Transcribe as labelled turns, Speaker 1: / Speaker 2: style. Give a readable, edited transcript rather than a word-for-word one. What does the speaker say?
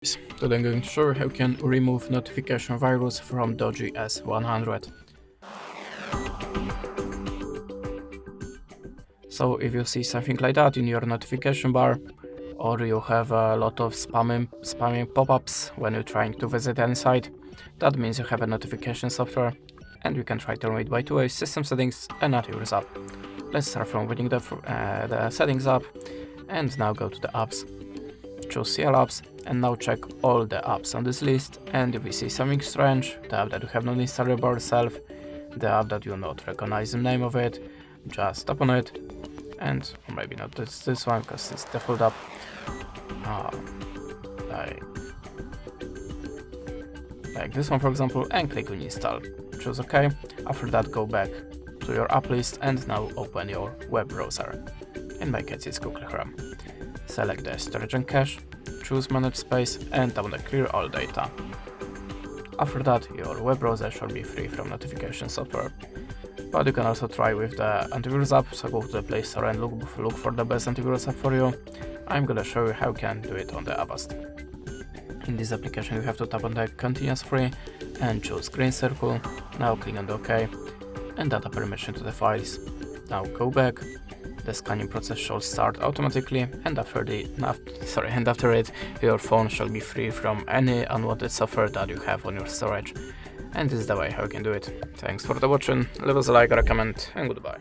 Speaker 1: Today I'm going to show you how you can remove notification virus from DOOGEE S100. So if you see something like that in your notification bar, or you have a lot of spamming pop-ups when you're trying to visit any site, that means you have a notification software, and you can try to remove it by two ways: system settings and antivirus app. Let's start from opening the settings app, and now go to the apps. Choose CL apps, and now check all the apps on this list, and if you see something strange, the app that you have not installed by yourself, the app that you not recognize the name of it, just tap on it, and or maybe not this one because it's default app, like this one for example, and click on install. Choose OK. After that, go back to your app list and now open your web browser. In my case it's Google Chrome. Select the storage and cache, choose manage space, and tap on the clear all data. After that, your web browser should be free from notification software. But you can also try with the antivirus app, so go to the Play Store and look for the best antivirus app for you. I'm gonna show you how you can do it on the Avast. In this application you have to tap on the continuous free and choose green circle. Now click on the OK and data permission to the files. Now go back. The scanning process should start automatically, and after it, your phone shall be free from any unwanted software that you have on your storage. And this is the way how you can do it. Thanks for the watching, leave us a like or a comment, and goodbye.